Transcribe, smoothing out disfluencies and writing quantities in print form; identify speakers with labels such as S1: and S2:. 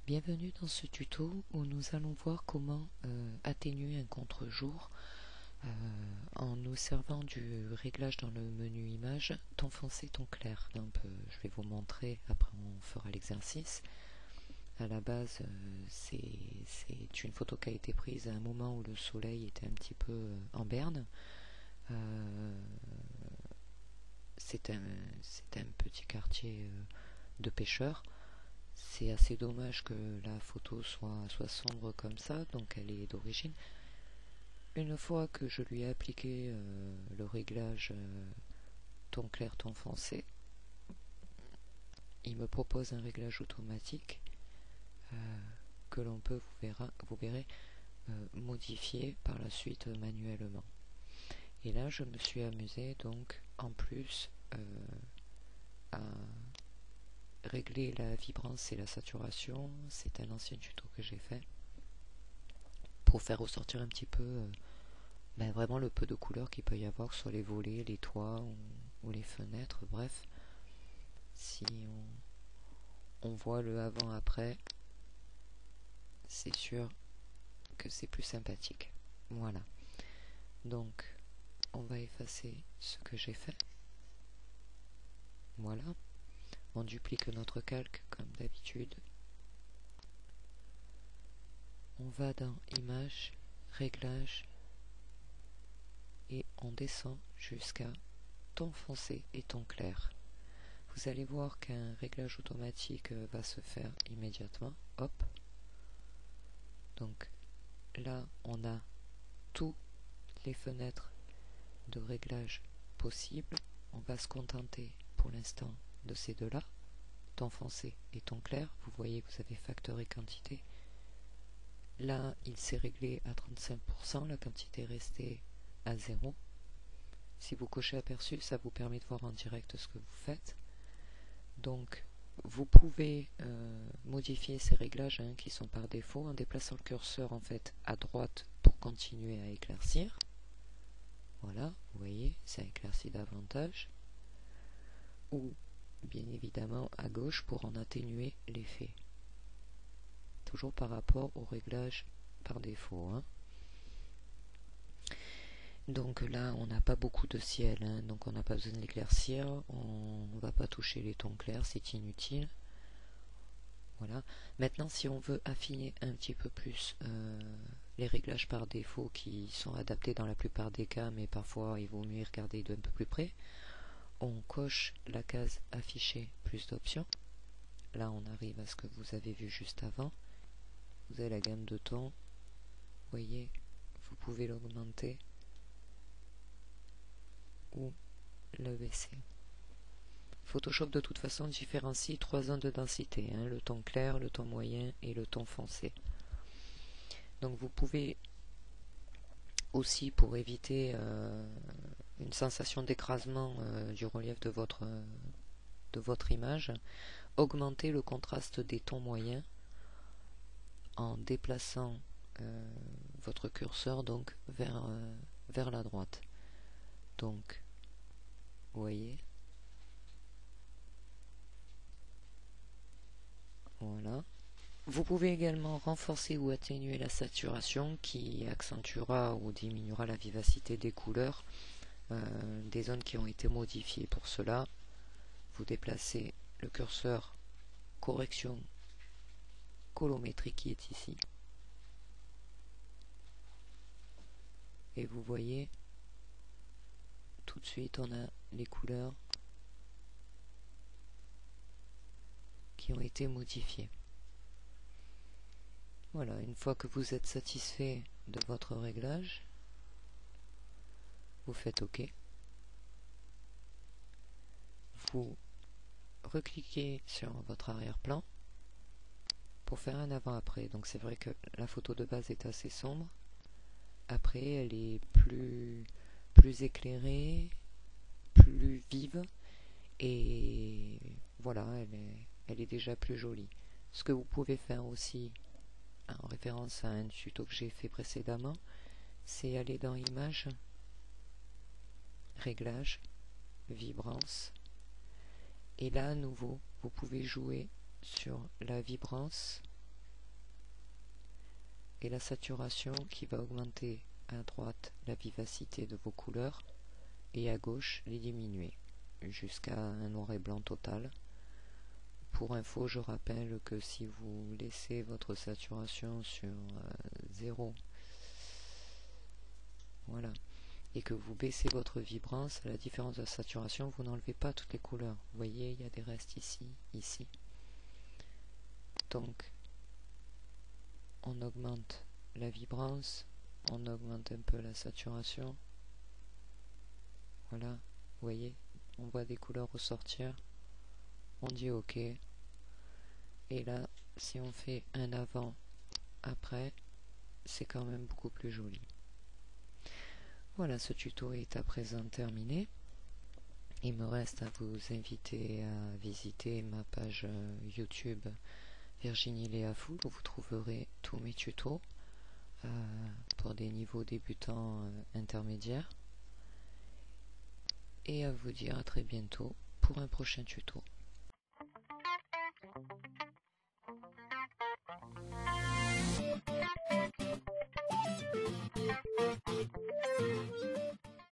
S1: Bienvenue dans ce tuto où nous allons voir comment atténuer un contre-jour en nous servant du réglage dans le menu image ton foncé, ton clair. Donc, je vais vous montrer, après on fera l'exercice. À la base, c'est une photo qui a été prise à un moment où le soleil était un petit peu en berne. C'est un petit quartier de pêcheurs. C'est assez dommage que la photo soit sombre comme ça, donc elle est d'origine. Une fois que je lui ai appliqué le réglage ton clair, ton foncé, il me propose un réglage automatique que l'on peut, vous verrez, modifier par la suite manuellement. Et là, je me suis amusé donc en plus à régler la vibrance et la saturation. C'est un ancien tuto que j'ai fait pour faire ressortir un petit peu vraiment le peu de couleurs qu'il peut y avoir sur les volets, les toits ou les fenêtres. Bref, si on voit le avant-après, c'est sûr que c'est plus sympathique. Voilà. Donc, on va effacer ce que j'ai fait. Voilà. On duplique notre calque comme d'habitude. On va dans Images, Réglages et on descend jusqu'à ton foncé et ton clair. Vous allez voir qu'un réglage automatique va se faire immédiatement. Hop. Donc là, on a toutes les fenêtres de réglage possibles. On va se contenter pour l'instant de ces deux-là, ton foncé et ton clair. Vous voyez que vous avez facteur et quantité. Là, il s'est réglé à 35%, la quantité est restée à 0. Si vous cochez aperçu, ça vous permet de voir en direct ce que vous faites. Donc, vous pouvez modifier ces réglages qui sont par défaut en déplaçant le curseur en fait à droite pour continuer à éclaircir. Voilà, vous voyez, ça éclaircit davantage. Ou bien évidemment à gauche pour en atténuer l'effet. Toujours par rapport au réglage par défaut. Donc là, on n'a pas beaucoup de ciel, donc on n'a pas besoin de l'éclaircir. On ne va pas toucher les tons clairs, c'est inutile. Voilà. Maintenant, si on veut affiner un petit peu plus les réglages par défaut qui sont adaptés dans la plupart des cas, mais parfois il vaut mieux y regarder d'un peu plus près, on coche la case afficher plus d'options. Là, on arrive à ce que vous avez vu juste avant. Vous avez la gamme de tons. Vous voyez, vous pouvez l'augmenter ou le baisser. Photoshop de toute façon différencie 3 zones de densité, le ton clair, le ton moyen et le ton foncé. Donc vous pouvez aussi, pour éviter une sensation d'écrasement du relief de votre image, augmenter le contraste des tons moyens en déplaçant votre curseur donc vers la droite. Donc, vous voyez, voilà. Vous pouvez également renforcer ou atténuer la saturation qui accentuera ou diminuera la vivacité des couleurs des zones qui ont été modifiées. Pour cela, vous déplacez le curseur correction colorimétrie qui est ici. Et vous voyez, tout de suite, on a les couleurs qui ont été modifiées. Voilà, une fois que vous êtes satisfait de votre réglage, vous faites OK. Vous recliquez sur votre arrière-plan pour faire un avant-après. Donc c'est vrai que la photo de base est assez sombre. Après, elle est plus éclairée, plus vive, et voilà, elle est déjà plus jolie. Ce que vous pouvez faire aussi, en référence à un tuto que j'ai fait précédemment, c'est aller dans Images, Réglages, Vibrance. Et là, à nouveau, vous pouvez jouer sur la vibrance et la saturation qui va augmenter à droite la vivacité de vos couleurs et à gauche les diminuer jusqu'à un noir et blanc total. Pour info, je rappelle que si vous laissez votre saturation sur 0, voilà, et que vous baissez votre vibrance, à la différence de la saturation, vous n'enlevez pas toutes les couleurs. Vous voyez, il y a des restes ici, ici. Donc, on augmente la vibrance, on augmente un peu la saturation. Voilà, vous voyez, on voit des couleurs ressortir. On dit OK. Et là, si on fait un avant, après, c'est quand même beaucoup plus joli. Voilà, ce tuto est à présent terminé. Il me reste à vous inviter à visiter ma page YouTube Virginie Léa Foul, où vous trouverez tous mes tutos pour des niveaux débutants intermédiaires. Et à vous dire à très bientôt pour un prochain tuto.